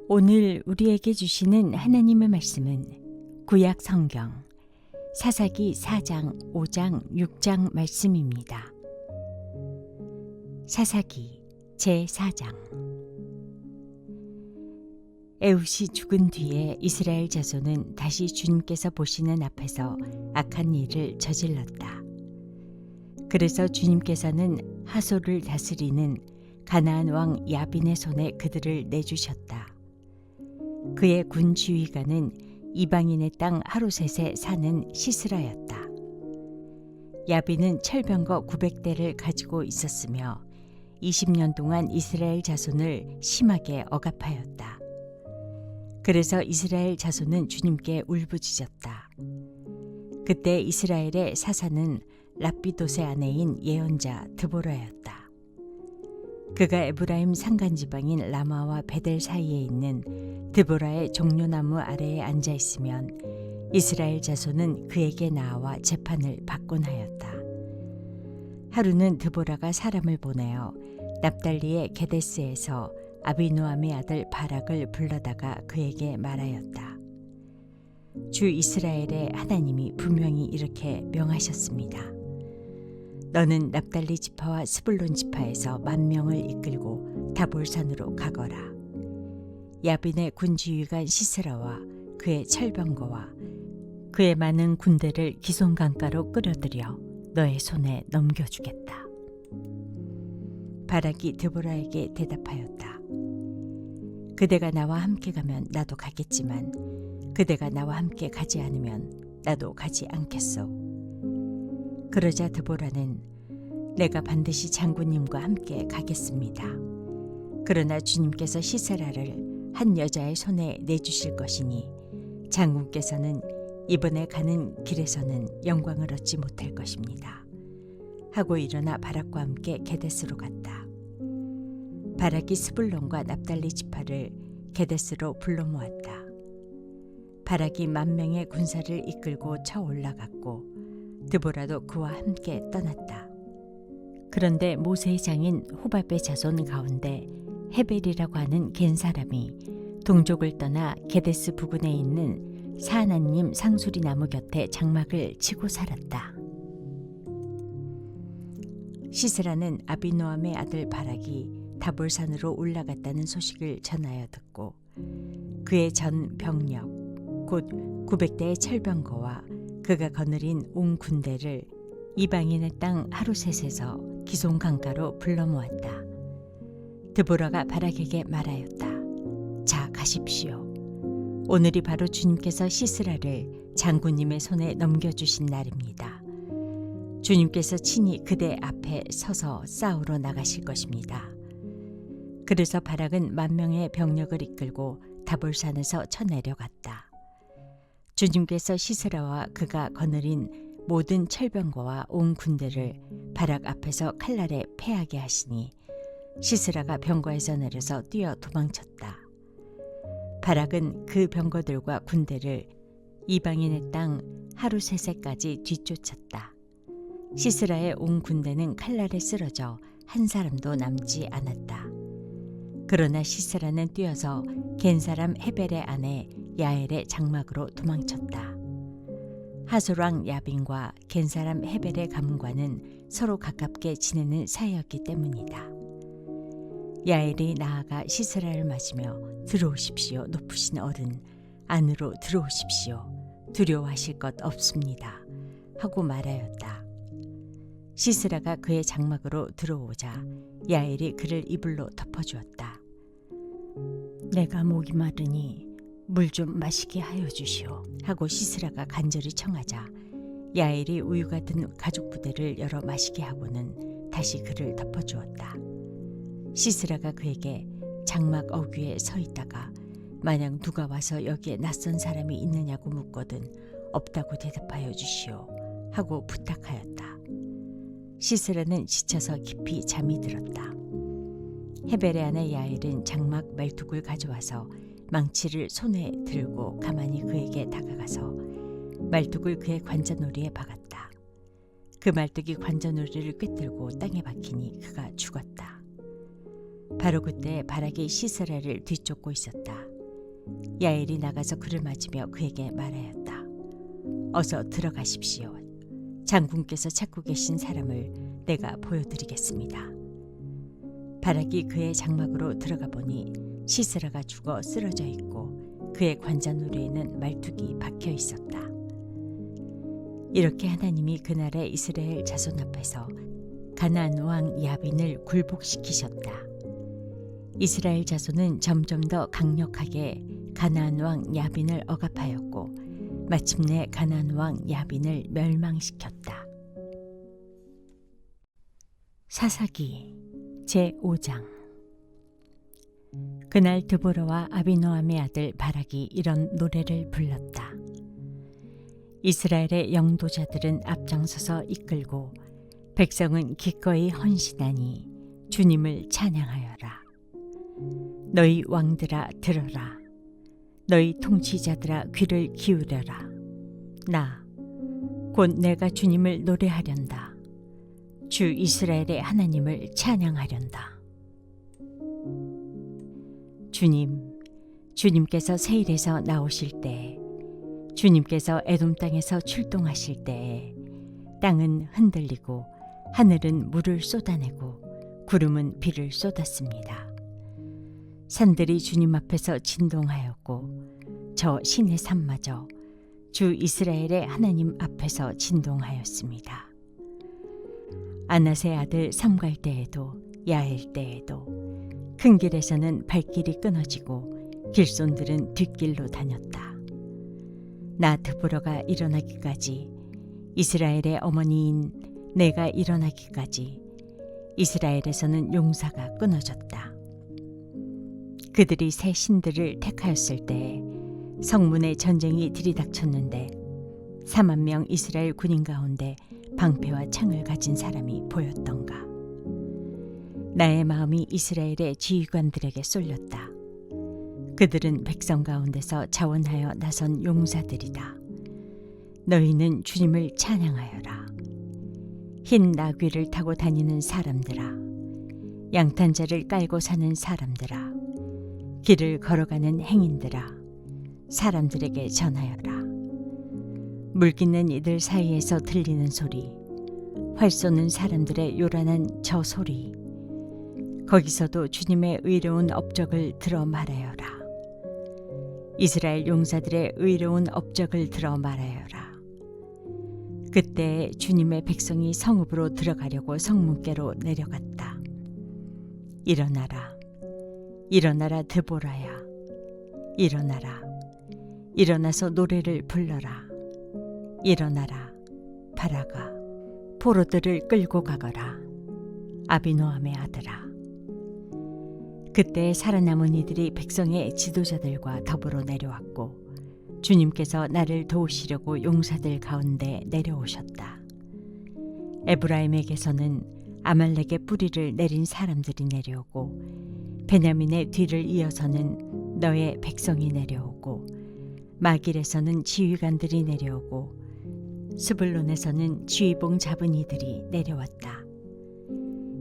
오늘 우리에게 주시는 하나님의 말씀은 구약 성경 사사기 4장, 5장, 6장 말씀입니다. 사사기 제4장. 에훗이 죽은 뒤에 이스라엘 자손은 다시 주님께서 보시는 앞에서 악한 일을 저질렀다. 그래서 주님께서는 하솔을 다스리는 가나안 왕 야빈의 손에 그들을 내주셨다. 그의 군 지휘관은 이방인의 땅 하루셋에 사는 시스라였다. 야빈은 철병거 900대를 가지고 있었으며 20년 동안 이스라엘 자손을 심하게 억압하였다. 그래서 이스라엘 자손은 주님께 울부짖었다. 그때 이스라엘의 사사는 랍비돗의 아내인 예언자 드보라였다. 그가 에브라임 산간 지방인 라마와 베델 사이에 있는 드보라의 종려나무 아래에 앉아 있으면 이스라엘 자손은 그에게 나와 재판을 받곤 하였다. 하루는 드보라가 사람을 보내어 납달리의 게데스에서 아비노함의 아들 바락을 불러다가 그에게 말하였다. 주 이스라엘의 하나님이 분명히 이렇게 명하셨습니다. 너는 납달리 지파와 스불론 지파에서 10,000명을 이끌고 다볼산으로 가거라. 야빈의 군지휘관 시스라와 그의 철병거와 그의 많은 군대를 기손 강가로 끌어들여 너의 손에 넘겨주겠다. 바락이 드보라에게 대답하였다. 그대가 나와 함께 가면 나도 가겠지만 그대가 나와 함께 가지 않으면 나도 가지 않겠소. 그러자 드보라는 내가 반드시 장군님과 함께 가겠습니다. 그러나 주님께서 시세라를 한 여자의 손에 내주실 것이니 장군께서는 이번에 가는 길에서는 영광을 얻지 못할 것입니다. 하고 일어나 바락과 함께 게데스로 갔다. 바락이 스불론과 납달리 지파를 게데스로 불러 모았다. 바락이 10,000명의 군사를 이끌고 쳐 올라갔고 드보라도 그와 함께 떠났다. 그런데 모세의 장인 호밥의 자손 가운데 헤벨이라고 하는 겐 사람이 동족을 떠나 게데스 부근에 있는 사하나님 상수리 나무 곁에 장막을 치고 살았다. 시스라는 아비노함의 아들 바락이 다볼산으로 올라갔다는 소식을 전하여 듣고 그의 전 병력 곧 900대의 철병거와 그가 거느린 온 군대를 이방인의 땅 하루셋에서 기손 강가로 불러 모았다. 드보라가 바락에게 말하였다. 자, 가십시오. 오늘이 바로 주님께서 시스라를 장군님의 손에 넘겨주신 날입니다. 주님께서 친히 그대 앞에 서서 싸우러 나가실 것입니다. 그래서 바락은 10,000명의 병력을 이끌고 다볼산에서 쳐내려갔다. 주님께서 시스라와 그가 거느린 모든 철병거와 온 군대를 바락 앞에서 칼날에 패하게 하시니 시스라가 병거에서 내려서 뛰어 도망쳤다. 바락은 그 병거들과 군대를 이방인의 땅 하루셋에까지 뒤쫓았다. 시스라의 온 군대는 칼날에 쓰러져 한 사람도 남지 않았다. 그러나 시스라는 뛰어서 겐 사람 헤벨의 아내 야엘의 장막으로 도망쳤다. 하솔왕 야빈과 겐 사람 헤벨의 가문과는 서로 가깝게 지내는 사이였기 때문이다. 야엘이 나아가 시스라를 맞으며 들어오십시오, 높으신 어른, 안으로 들어오십시오. 두려워하실 것 없습니다. 하고 말하였다. 시스라가 그의 장막으로 들어오자 야엘이 그를 이불로 덮어주었다. 내가 목이 마르니 물 좀 마시게 하여 주시오. 하고 시스라가 간절히 청하자 야엘이 우유가 든 가죽 부대를 열어 마시게 하고는 다시 그를 덮어주었다. 시스라가 그에게 장막 어귀에 서 있다가 만약 누가 와서 여기에 낯선 사람이 있느냐고 묻거든 없다고 대답하여 주시오. 하고 부탁하였다. 시스라는 지쳐서 깊이 잠이 들었다. 헤벨의 아내 야엘은 장막 말뚝을 가져와서 망치를 손에 들고 가만히 그에게 다가가서 말뚝을 그의 관자놀이에 박았다. 그 말뚝이 관자놀이를 꿰뚫고 땅에 박히니 그가 죽었다. 바로 그때 바락이 시스라를 뒤쫓고 있었다. 야엘이 나가서 그를 맞으며 그에게 말하였다. 어서 들어가십시오. 장군께서 찾고 계신 사람을 내가 보여드리겠습니다. 바락이 그의 장막으로 들어가 보니 시스라가 죽어 쓰러져 있고 그의 관자놀이에는 말뚝이 박혀 있었다. 이렇게 하나님이 그날에 이스라엘 자손 앞에서 가나안 왕 야빈을 굴복시키셨다. 이스라엘 자손은 점점 더 강력하게 가나안 왕 야빈을 억압하였고 마침내 가나안 왕 야빈을 멸망시켰다. 사사기 제5장. 그날 드보라와 아비노함의 아들 바락이 이런 노래를 불렀다. 이스라엘의 영도자들은 앞장서서 이끌고 백성은 기꺼이 헌신하니 주님을 찬양하여라. 너희 왕들아 들어라. 너희 통치자들아 귀를 기울여라. 나 곧 내가 주님을 노래하련다. 주 이스라엘의 하나님을 찬양하련다. 주님께서 세일에서 나오실 때에, 주님께서 에돔 땅에서 출동하실 때에 땅은 흔들리고 하늘은 물을 쏟아내고 구름은 비를 쏟았습니다. 산들이 주님 앞에서 진동하였고 저 신의 산마저 주 이스라엘의 하나님 앞에서 진동하였습니다. 아낫의 아들 삼갈 때에도 야엘 때에도 큰 길에서는 발길이 끊어지고 길손들은 뒷길로 다녔다. 나 드보라가 일어나기까지, 이스라엘의 어머니인 내가 일어나기까지 이스라엘에서는 용사가 끊어졌다. 그들이 새 신들을 택하였을 때에 성문에 전쟁이 들이닥쳤는데 4만 명 이스라엘 군인 가운데 방패와 창을 가진 사람이 보였던가. 나의 마음이 이스라엘의 지휘관들에게 쏠렸다. 그들은 백성 가운데서 자원하여 나선 용사들이다. 너희는 주님을 찬양하여라. 흰 나귀를 타고 다니는 사람들아, 양탄자를 깔고 사는 사람들아, 길을 걸어가는 행인들아, 사람들에게 전하여라. 물깃는 이들 사이에서 들리는 소리, 활 쏘는 사람들의 요란한 저 소리, 거기서도 주님의 의로운 업적을 들어 말하여라. 이스라엘 용사들의 의로운 업적을 들어 말하여라. 그때 주님의 백성이 성읍으로 들어가려고 성문께로 내려갔다. 일어나라, 일어나라 드보라야, 일어나라, 일어나서 노래를 불러라. 일어나라, 바라가, 포로들을 끌고 가거라. 아비노함의 아들아. 그때 살아남은 이들이 백성의 지도자들과 더불어 내려왔고 주님께서 나를 도우시려고 용사들 가운데 내려오셨다. 에브라임에게서는 아말렉의 뿌리를 내린 사람들이 내려오고 베냐민의 뒤를 이어서는 너의 백성이 내려오고 마길에서는 지휘관들이 내려오고 스불론에서는 지휘봉 잡은 이들이 내려왔다.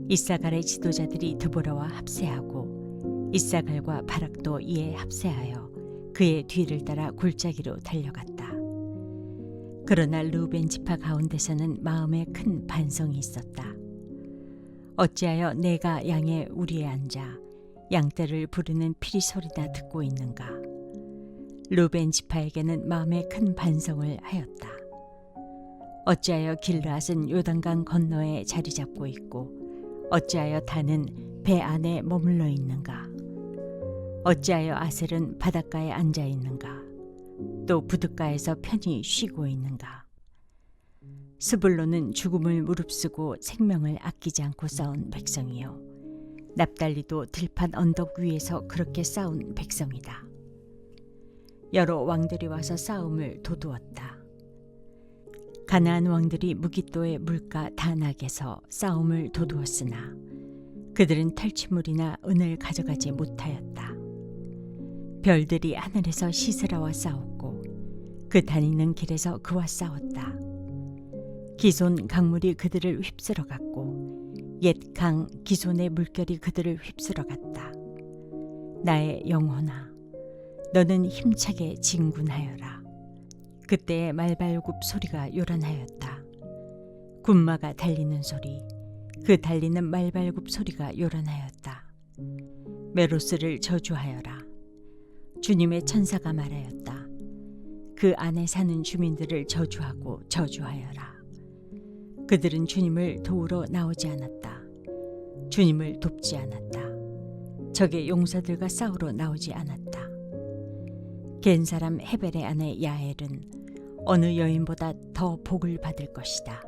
이사갈의 지도자들이 드보라와 합세하고 이사갈과 바락도 이에 합세하여 그의 뒤를 따라 골짜기로 달려갔다. 그러나 루벤 지파 가운데서는 마음에 큰 반성이 있었다. 어찌하여 내가 양의 우리에 앉아 양떼를 부르는 피리 소리나 듣고 있는가? 루벤 지파에게는 마음에 큰 반성을 하였다. 어찌하여 길르앗은 요단강 건너에 자리 잡고 있고 어찌하여 단은 배 안에 머물러 있는가? 어찌하여 아셀은 바닷가에 앉아 있는가? 또 부둣가에서 편히 쉬고 있는가? 스불론은 죽음을 무릅쓰고 생명을 아끼지 않고 싸운 백성이요, 납달리도 들판 언덕 위에서 그렇게 싸운 백성이다. 여러 왕들이 와서 싸움을 도두었다. 가나안 왕들이 무깃도의 물가 다낙에서 싸움을 도두었으나 그들은 탈취물이나 은을 가져가지 못하였다. 별들이 하늘에서 시스라와 싸웠고 그 다니는 길에서 그와 싸웠다. 기손 강물이 그들을 휩쓸어 갔고 옛 강 기손의 물결이 그들을 휩쓸어 갔다. 나의 영혼아, 너는 힘차게 진군하여라. 그때의 말발굽 소리가 요란하였다. 군마가 달리는 소리, 그 달리는 말발굽 소리가 요란하였다. 메로스를 저주하여라. 주님의 천사가 말하였다. 그 안에 사는 주민들을 저주하고 저주하여라. 그들은 주님을 도우러 나오지 않았다. 주님을 돕지 않았다. 적의 용사들과 싸우러 나오지 않았다. 겐 사람 헤벨의 아내 야엘은 어느 여인보다 더 복을 받을 것이다.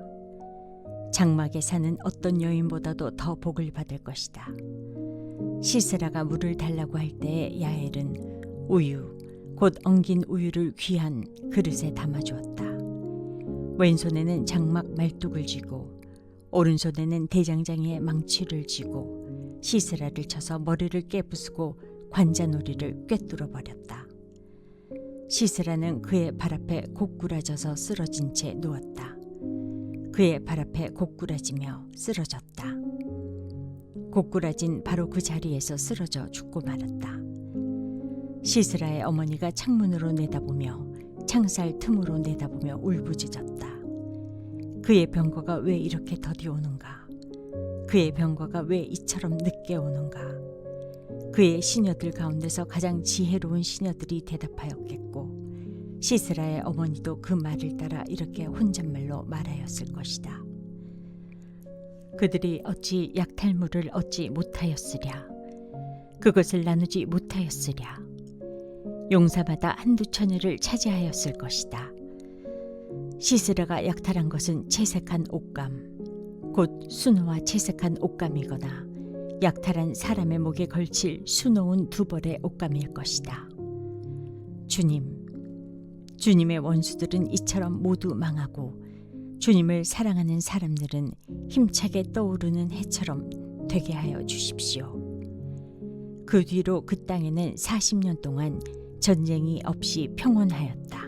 장막에 사는 어떤 여인보다도 더 복을 받을 것이다. 시스라가 물을 달라고 할 때에 야엘은 우유, 곧 엉긴 우유를 귀한 그릇에 담아주었다. 왼손에는 장막 말뚝을 쥐고 오른손에는 대장장이의 망치를 쥐고 시스라를 쳐서 머리를 깨부수고 관자놀이를 꿰뚫어 버렸다. 시스라는 그의 발 앞에 고꾸라져서 쓰러진 채 누웠다. 그의 발 앞에 고꾸라지며 쓰러졌다. 고꾸라진 바로 그 자리에서 쓰러져 죽고 말았다. 시스라의 어머니가 창문으로 내다보며 창살 틈으로 내다보며 울부짖었다. 그의 병거가 왜 이렇게 더디 오는가? 그의 병거가 왜 이처럼 늦게 오는가? 그의 시녀들 가운데서 가장 지혜로운 시녀들이 대답하였겠고 시스라의 어머니도 그 말을 따라 이렇게 혼잣말로 말하였을 것이다. 그들이 어찌 약탈물을 얻지 못하였으랴? 그것을 나누지 못하였으랴? 용사마다 한두 처녀를 차지하였을 것이다. 시스라가 약탈한 것은 채색한 옷감, 곧 수노와 채색한 옷감이거나 약탈한 사람의 목에 걸칠 수놓은 두 벌의 옷감일 것이다. 주님의 원수들은 이처럼 모두 망하고 주님을 사랑하는 사람들은 힘차게 떠오르는 해처럼 되게 하여 주십시오. 그 뒤로 그 땅에는 40년 동안 전쟁이 없이 평온하였다.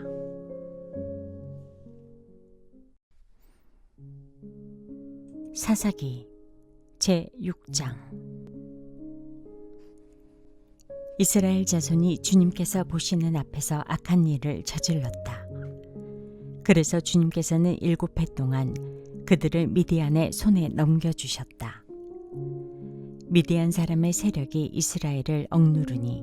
사사기 제6장. 이스라엘 자손이 주님께서 보시는 앞에서 악한 일을 저질렀다. 그래서 주님께서는 7해 동안 그들을 미디안의 손에 넘겨주셨다. 미디안 사람의 세력이 이스라엘을 억누르니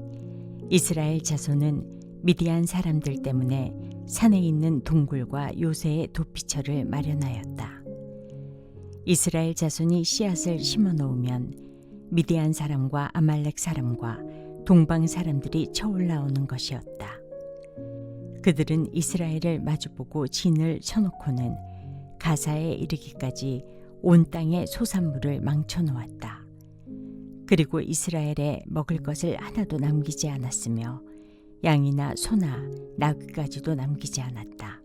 이스라엘 자손은 미디안 사람들 때문에 산에 있는 동굴과 요새의 도피처를 마련하였다. 이스라엘 자손이 씨앗을 심어 놓으면 미디안 사람과 아말렉 사람과 동방 사람들이 쳐올라오는 것이었다. 그들은 이스라엘을 마주보고 진을 쳐놓고는 가사에 이르기까지 온 땅의 소산물을 망쳐놓았다. 그리고 이스라엘에 먹을 것을 하나도 남기지 않았으며 양이나 소나 나귀까지도 남기지 않았다.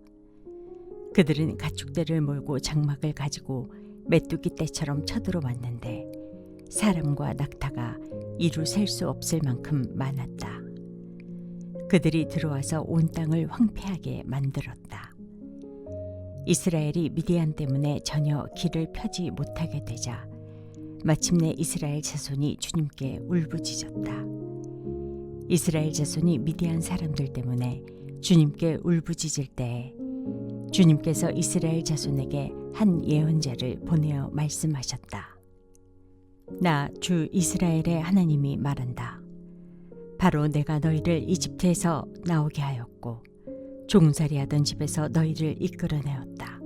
그들은 가축대를 몰고 장막을 가지고 메뚜기 떼처럼 쳐들어왔는데 사람과 낙타가 이루 셀 수 없을 만큼 많았다. 그들이 들어와서 온 땅을 황폐하게 만들었다. 이스라엘이 미디안 때문에 전혀 길을 펴지 못하게 되자 마침내 이스라엘 자손이 주님께 울부짖었다. 이스라엘 자손이 미디안 사람들 때문에 주님께 울부짖을 때에 주님께서 이스라엘 자손에게 한 예언자를 보내어 말씀하셨다. 나 주 이스라엘의 하나님이 말한다. 바로 내가 너희를 이집트에서 나오게 하였고 종살이하던 집에서 너희를 이끌어내었다.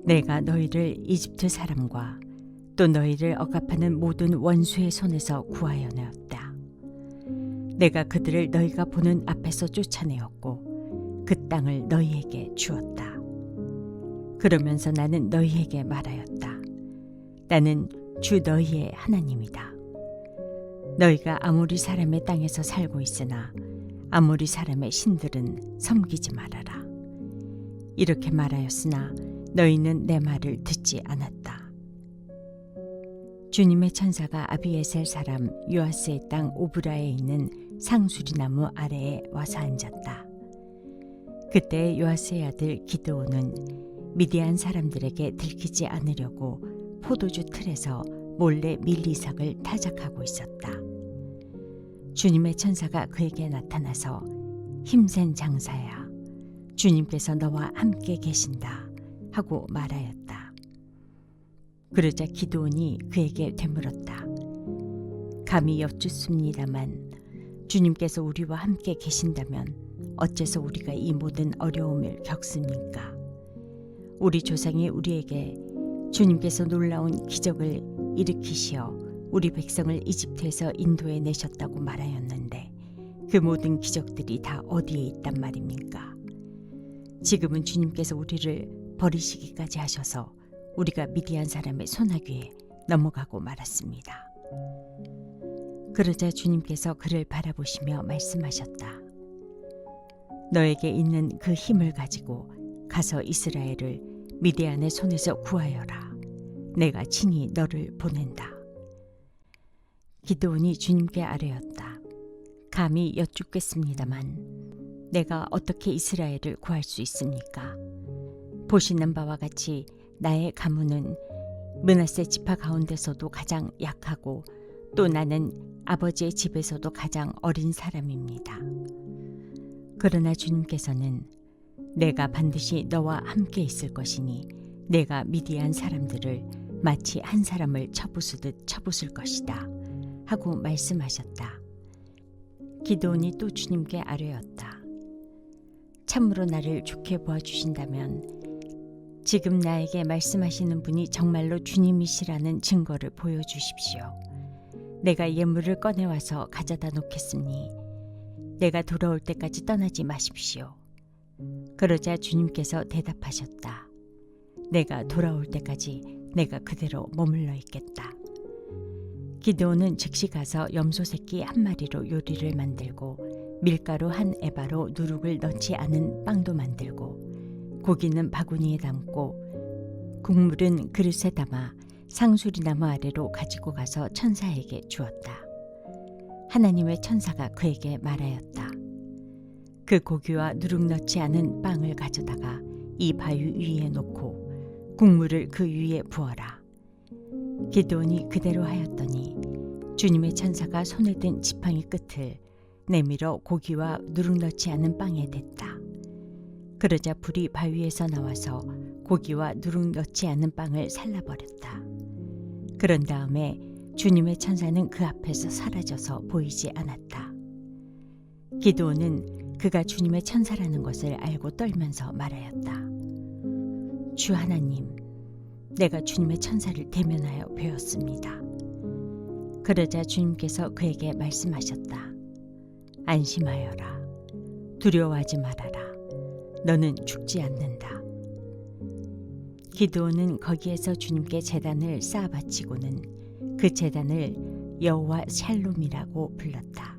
내가 너희를 이집트 사람과 또 너희를 억압하는 모든 원수의 손에서 구하여 내었다. 내가 그들을 너희가 보는 앞에서 쫓아내었고 그 땅을 너희에게 주었다. 그러면서 나는 너희에게 말하였다. 나는 주 너희의 하나님이다. 너희가 아모리 사람의 땅에서 살고 있으나 아모리 사람의 신들은 섬기지 말아라. 이렇게 말하였으나 너희는 내 말을 듣지 않았다. 주님의 천사가 아비에셀 사람 요아스의 땅 오브라에 있는 상수리나무 아래에 와서 앉았다. 그때 요아스의 아들 기드온은 미디안 사람들에게 들키지 않으려고 포도주 틀에서 몰래 밀리삭을 타작하고 있었다. 주님의 천사가 그에게 나타나서 힘센 장사야, 주님께서 너와 함께 계신다 하고 말하였다. 그러자 기드온이 그에게 되물었다. 감히 여쭙습니다만 주님께서 우리와 함께 계신다면 어째서 우리가 이 모든 어려움을 겪습니까? 우리 조상이 우리에게 주님께서 놀라운 기적을 일으키시어 우리 백성을 이집트에서 인도해 내셨다고 말하였는데 그 모든 기적들이 다 어디에 있단 말입니까? 지금은 주님께서 우리를 버리시기까지 하셔서 우리가 미디안 사람의 손아귀에 넘어가고 말았습니다. 그러자 주님께서 그를 바라보시며 말씀하셨다. 너에게 있는 그 힘을 가지고 가서 이스라엘을 미디안의 손에서 구하여라. 내가 친히 너를 보낸다. 기드온이 주님께 아뢰었다. 감히 여쭙겠습니다만 내가 어떻게 이스라엘을 구할 수 있습니까? 보시는 바와 같이 나의 가문은 므낫세 지파 가운데서도 가장 약하고 또 나는 아버지의 집에서도 가장 어린 사람입니다. 그러나 주님께서는 내가 반드시 너와 함께 있을 것이니 내가 미디안 사람들을 마치 한 사람을 쳐부수듯 쳐부술 것이다 하고 말씀하셨다. 기드온이 또 주님께 아뢰었다. 참으로 나를 좋게 보아주신다면 지금 나에게 말씀하시는 분이 정말로 주님이시라는 증거를 보여주십시오. 내가 예물을 꺼내와서 가져다 놓겠으니 내가 돌아올 때까지 떠나지 마십시오. 그러자 주님께서 대답하셨다. 내가 돌아올 때까지 내가 그대로 머물러 있겠다. 기드온은 즉시 가서 염소 새끼 한 마리로 요리를 만들고 밀가루 한 에바로 누룩을 넣지 않은 빵도 만들고 고기는 바구니에 담고 국물은 그릇에 담아 상수리나무 아래로 가지고 가서 천사에게 주었다. 하나님의 천사가 그에게 말하였다. 그 고기와 누룩 넣지 않은 빵을 가져다가 이 바위 위에 놓고 국물을 그 위에 부어라. 기드온이 그대로 하였더니 주님의 천사가 손에 든 지팡이 끝을 내밀어 고기와 누룩 넣지 않은 빵에 댔다. 그러자 불이 바위에서 나와서 고기와 누룩 넣지 않은 빵을 살라버렸다. 그런 다음에 주님의 천사는 그 앞에서 사라져서 보이지 않았다. 기드온은 그가 주님의 천사라는 것을 알고 떨면서 말하였다. 주 하나님, 내가 주님의 천사를 대면하여 배웠습니다. 그러자 주님께서 그에게 말씀하셨다. 안심하여라. 두려워하지 말아라. 너는 죽지 않는다. 기드온은 거기에서 주님께 제단을 쌓아 바치고는 그 제단을 여호와 샬롬이라고 불렀다.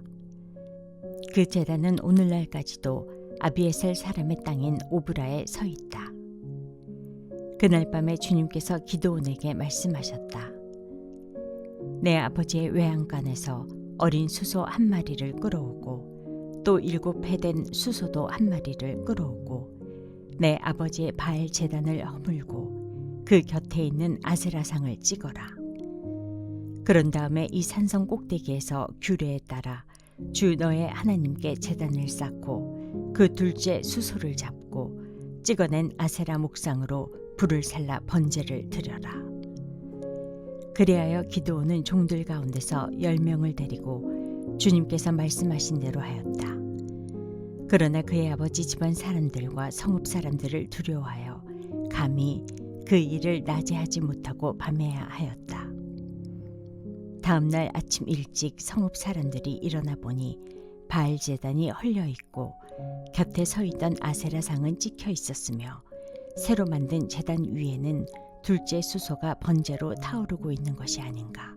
그 제단은 오늘날까지도 아비에셀 사람의 땅인 오브라에 서 있다. 그날 밤에 주님께서 기드온에게 말씀하셨다. 내 아버지의 외양간에서 어린 수소 한 마리를 끌어오고 또 7해 된 수소도 한 마리를 끌어오고 내 아버지의 바알 제단을 허물고 그 곁에 있는 아세라상을 찍어라. 그런 다음에 이 산성 꼭대기에서 규례에 따라 주 너의 하나님께 제단을 쌓고 그 둘째 수소를 잡고 찍어낸 아세라 목상으로 불을 살라 번제를 드려라. 그리하여 기드온은 종들 가운데서 10명을 데리고 주님께서 말씀하신 대로 하였다. 그러나 그의 아버지 집안 사람들과 성읍 사람들을 두려워하여 감히 그 일을 낮에 하지 못하고 밤에야 하였다. 다음 날 아침 일찍 성읍 사람들이 일어나 보니 바알 제단이 헐려 있고 곁에 서 있던 아세라 상은 찍혀 있었으며 새로 만든 제단 위에는 둘째 수소가 번제로 타오르고 있는 것이 아닌가.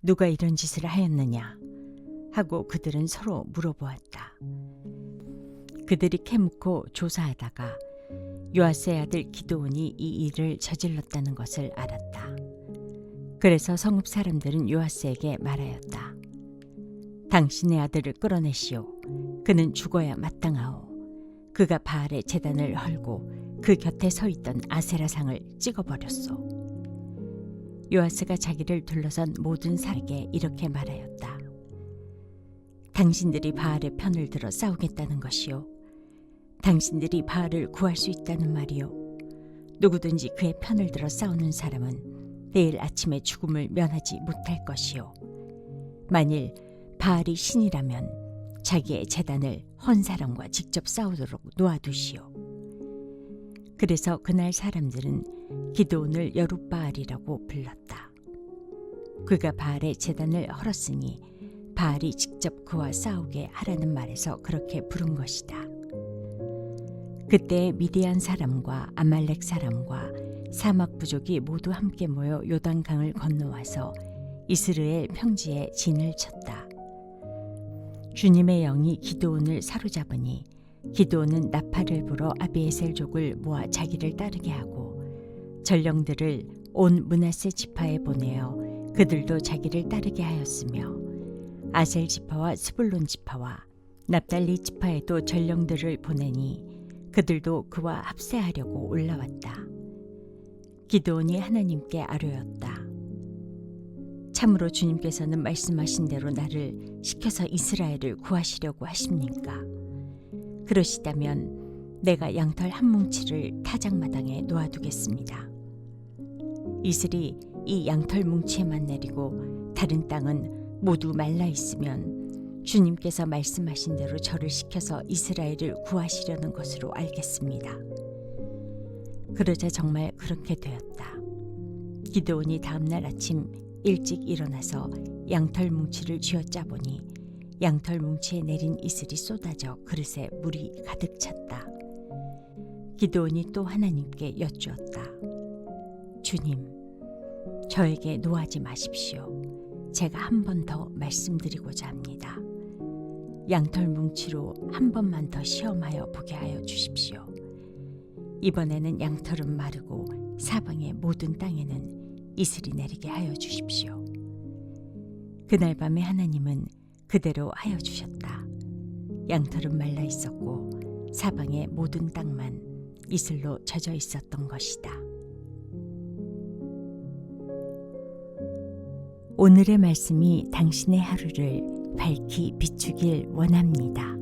누가 이런 짓을 하였느냐 하고 그들은 서로 물어보았다. 그들이 캐묻고 조사하다가 요아스의 아들 기드온이 이 일을 저질렀다는 것을 알았다. 그래서 성읍 사람들은 요아스에게 말하였다. 당신의 아들을 끌어내시오. 그는 죽어야 마땅하오. 그가 바알의 제단을 헐고 그 곁에 서 있던 아세라상을 찍어버렸소. 요아스가 자기를 둘러선 모든 사람에게 이렇게 말하였다. 당신들이 바알의 편을 들어 싸우겠다는 것이요, 당신들이 바알을 구할 수 있다는 말이요, 누구든지 그의 편을 들어 싸우는 사람은 내일 아침에 죽음을 면하지 못할 것이요, 만일 바알이 신이라면 자기의 제단을 헌 사람과 직접 싸우도록 놓아두시오. 그래서 그날 사람들은 기드온을 여룻바알이라고 불렀다. 그가 바알의 제단을 헐었으니 바알이 직접 그와 싸우게 하라는 말에서 그렇게 부른 것이다. 그때 미디안 사람과 아말렉 사람과 사막 부족이 모두 함께 모여 요단강을 건너와서 이스라엘 평지에 진을 쳤다. 주님의 영이 기드온을 사로잡으니 기드온은 나팔을 불어 아비에셀족을 모아 자기를 따르게 하고 전령들을 온 므낫세 지파에 보내어 그들도 자기를 따르게 하였으며 아셀 지파와 스불론 지파와 납달리 지파에도 전령들을 보내니 그들도 그와 합세하려고 올라왔다. 기드온이 하나님께 아뢰었다. 참으로 주님께서는 말씀하신 대로 나를 시켜서 이스라엘을 구하시려고 하십니까? 그러시다면 내가 양털 한 뭉치를 타작마당에 놓아두겠습니다. 이슬이 이 양털 뭉치에만 내리고 다른 땅은 모두 말라 있으면 주님께서 말씀하신 대로 저를 시켜서 이스라엘을 구하시려는 것으로 알겠습니다. 그러자 정말 그렇게 되었다. 기드온이 다음날 아침 일찍 일어나서 양털 뭉치를 쥐어짜보니 양털 뭉치에 내린 이슬이 쏟아져 그릇에 물이 가득 찼다. 기드온이 또 하나님께 여쭈었다. 주님, 저에게 노하지 마십시오. 제가 한 번 더 말씀드리고자 합니다. 양털 뭉치로 한 번만 더 시험하여 보게 하여 주십시오. 이번에는 양털은 마르고 사방의 모든 땅에는 이슬이 내리게 하여 주십시오. 그날 밤에 하나님은 그대로 하여 주셨다. 양털은 말라 있었고 사방의 모든 땅만 이슬로 젖어 있었던 것이다. 오늘의 말씀이 당신의 하루를 밝히 비추길 원합니다.